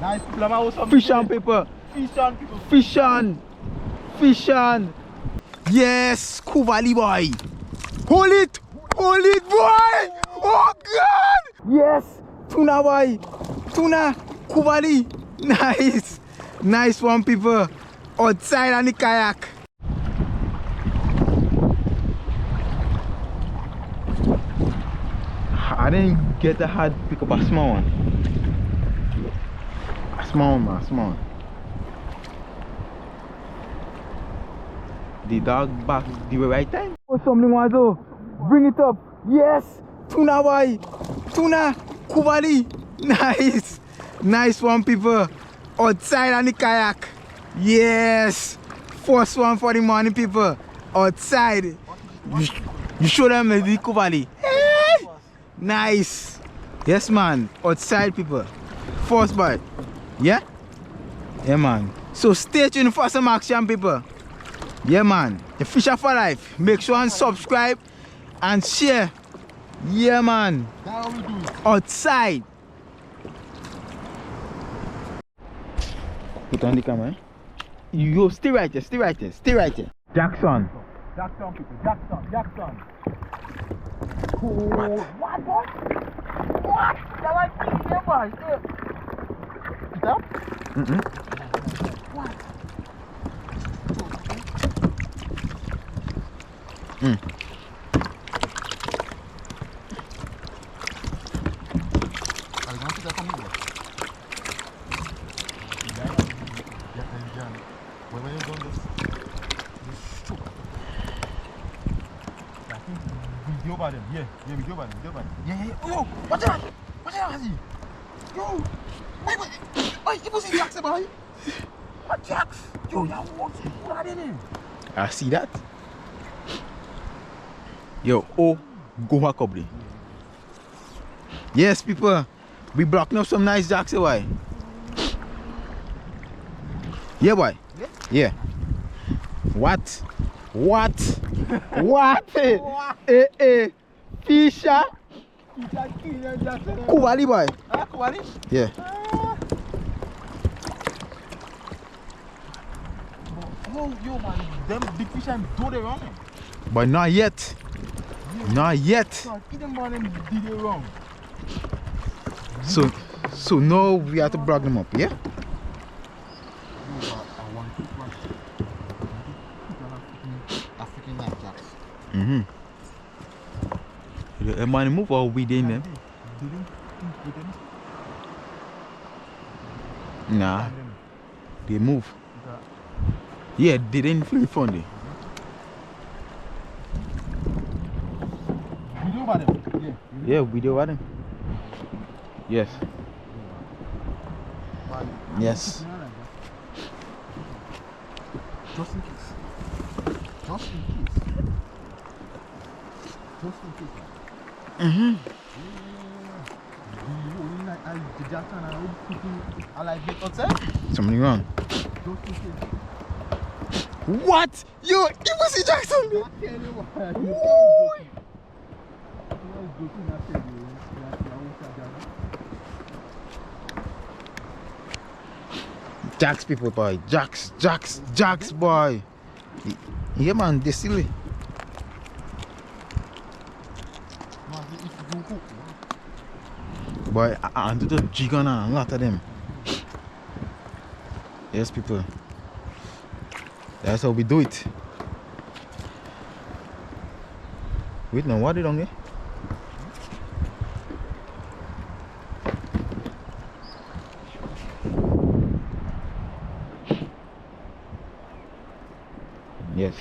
Nice people. Fish on, people. Fish on, people. Fish on. Fish on. Yes, Trevally boy. Hold it. Hold it, boy. Oh, God. Yes. Tuna, boy. Tuna. Trevally. Nice. Nice one, people. Outside on the kayak. I didn't get a hard pick up a small one. A small one, man. Small one. The dog back the right time. Oh, something was oh. Bring it up. Yes. Tuna, boy. Tuna. Trevally. Nice. Nice one, people. Outside on the kayak. Yes. First one for the morning, people. Outside. You show them the Trevally. Nice. Yes, man. Outside, people. First bite. Yeah? Yeah, man. So stay tuned for some action, people. Yeah, man. The Fisher for Life. Make sure and subscribe and share. Yeah, man. That's how we do it. Outside. Put on the camera. You stay right there. Stay right there. Stay right there. Jackson. Jackson, people. Jackson. What? What, boy? What? That was me, yeah, boy. Is that? What? I want to get from here. When you done this shoot. I think video about them. Yeah, video about them. Yeah. Oh, watch out, Hazi. Yo, wait, you see Jax, boy? What Jax? Yo, you what are they doing? I see that. Yo, oh, go back up there. Yes, people. We blocking up some nice jacks, boy. Yeah, boy. Yeah. What? Fisher? Trevally, boy. Trevally? Yeah. Oh, yo, man, them big fish and do they wrong. But not yet. Not yet. So, eat them man and did it wrong. So now we have to block them up, yeah? The money move or we in them? Nah, they move. Yeah, they didn't flee from it. Video about them? Yeah, video about them. Yes. Yes. Just in case. Something wrong. What? Yo, it was Jackson. Jax people, boy. Jax boy. Yeah, man, they silly. Boy, I do the jig on a lot of them. Yes, people. That's how we do it. Wait, now what did on here? Yes.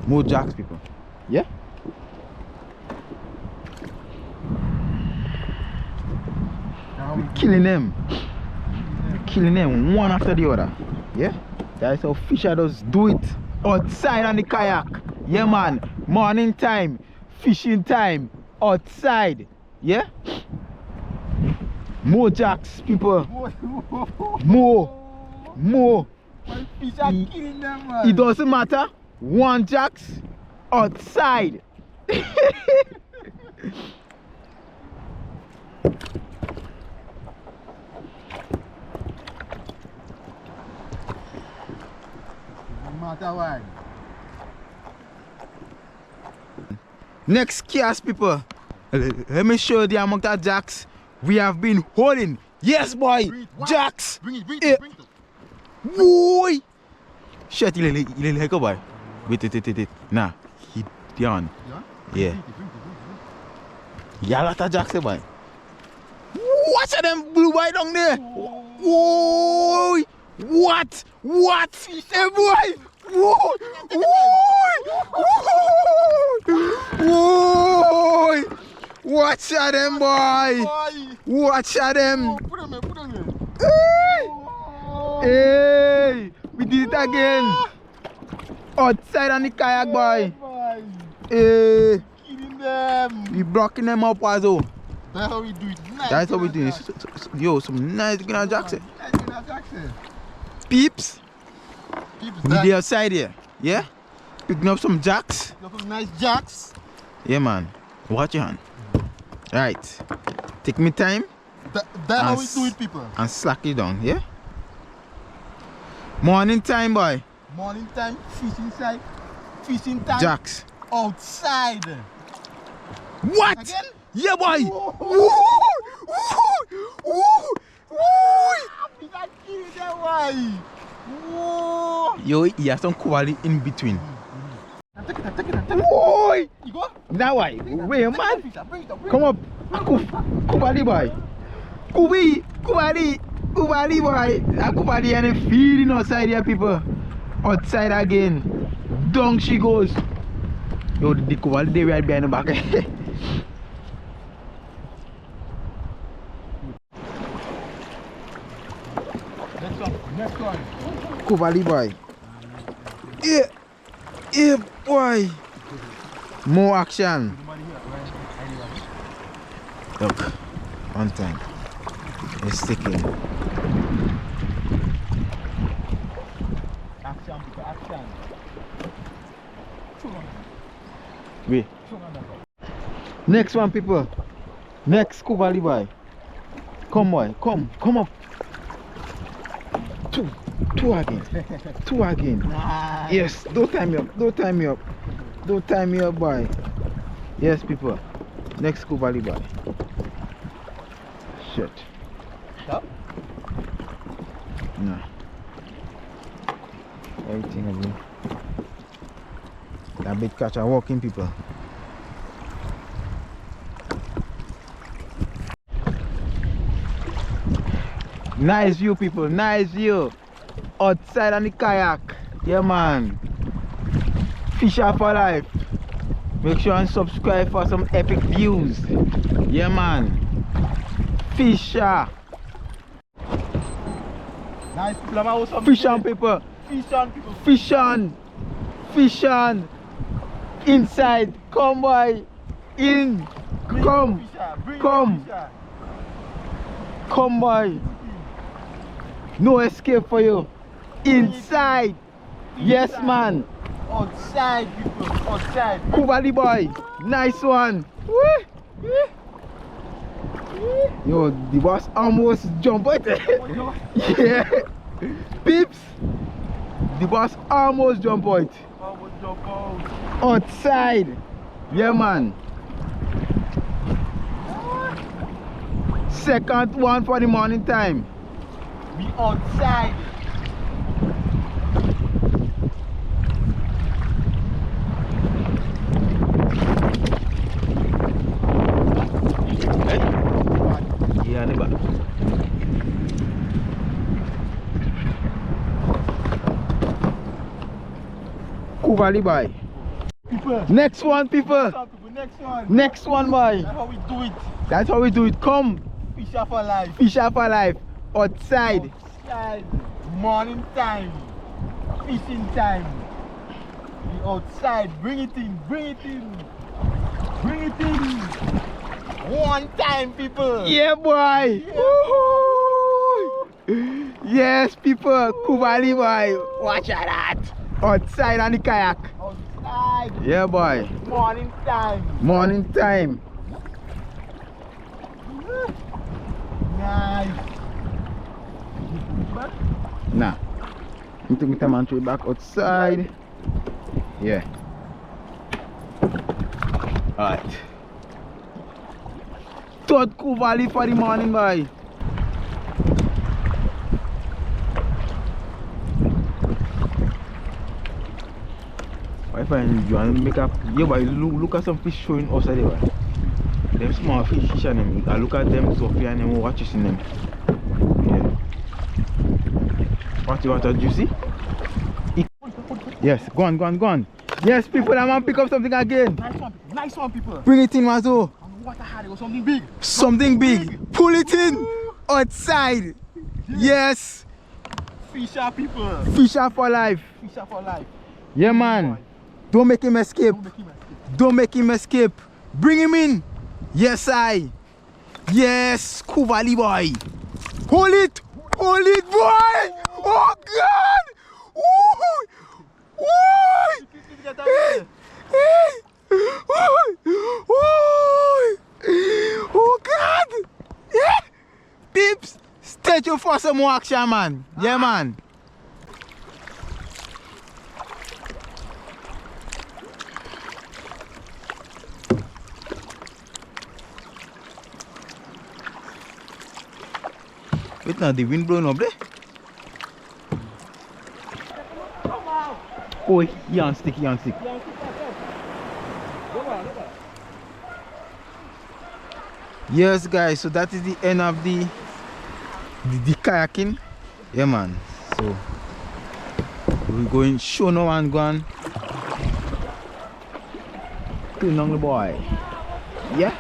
More jacks, people. Yeah? We're killing them. We're killing them one after the other. Yeah? That's how fisher does do it. Outside on the kayak. Yeah, man. Morning time. Fishing time. Outside. Yeah? More jacks, people. More. Fish are killing them, man. It doesn't matter. One jacks outside. matter why. Next cast, people. Let me show you the amount of jacks we have been holding. Yes, boy. Jacks. Bring it. Boy. Shit, il go boy. Wait. Nah, he down. Yeah. Yeah, lot of jacks, boy. Watch them blue boy down there. Whoa. What? Hey, boy. Whoa. Watch at them, boy. Watch at them. Put them here. Hey, we did it again. Outside on the kayak, boy. Hey, Killing them. we blocking them up, also. That's how we do it. Nice. That's how we do it. Yo, some nice Gunnar Jackson. Peeps, we the outside here. Yeah, picking up some jacks. Some nice jacks. Yeah, man. Watch your hand. Right. Take me time. That's how we do it, people. And slack it down, yeah? Morning time, boy. Morning time, fish inside. Fishing time. Jacks. Outside. What? Again? Yeah, boy. Woo! We got killing them, boy. Whoa! Yo, he has some quality in between. Take it. Whoa! You go? Now why? Wait, man. Bring it up. Come up. Kubali, boy. Kubali, boy. Kubali and feeding outside here, people. Outside again. Down she goes. Yo, the Kubali, they right behind the back. Next one. Kubali, boy. Yeah, boy. More action. Look, one time. It's sticking. Action. Wait. Next one, people. Next Kubali, boy. Come, boy. Come up. Two again. Nice. Yes, don't tie me up, boy. Yes, people. Next Kubali, boy. Shit. Stop. No. Everything again. That big catch are walking, people. Nice view, people. Nice view. Outside on the kayak. Yeah, man. Fisher for life. Make sure and subscribe for some epic views. Yeah, man. Fisher. Nice people. Fish on, people. Fish on. Inside. Come, boy. In. Come. Come, boy. No escape for you. Inside. Yes, man. Outside, people. Outside. Kubali, boy. Nice one. Yo, the boss almost jumped out. Yeah. Peeps. The boss almost jumped out. Outside. Yeah, man. Second one for the morning time. We outside. Yeah, neighbor. Kubali, boy. People. Next one, people. Next one, boy. That's how we do it. Come. Fisher for life. Outside. Morning time. Fishing time. We outside. Bring it in. One time, people. Yeah, boy. Yeah. Yes, people. Kubali, boy. Watch out that. Outside on the kayak. Outside. Yeah, boy. Morning time. Nah. You took me time and throw it back outside. Yeah. Alright. Third Trevally for the morning, boy. I find you want to make up. Yeah, but look at some fish showing outside there. Them small fish and them. I look at them, Sophia, and them watches in them. Yeah. What do you see? Yes, go on. Yes, people, I'm gonna pick up something again. Nice one, people. Bring it in, Mazo. What I had, it was something big. Something big. Pull it in. Outside. Yes. Fisher, people. Fisher for life. Fisher for life. Yeah, man. Don't make him escape. Don't make him escape. Bring him in. Yes, I. Yes, Trevally boy. Hold it, boy. Oh God. Ooh. Ooh. Oh God. Yeah. Pips, stay tuned for some more action, man. Yeah, man. Wait now, the wind blowing up there. Oh, he on stick. Yes, guys, so that is the end of the kayaking. Yeah, man. So we're going show now and gone. Too long, boy. Yeah.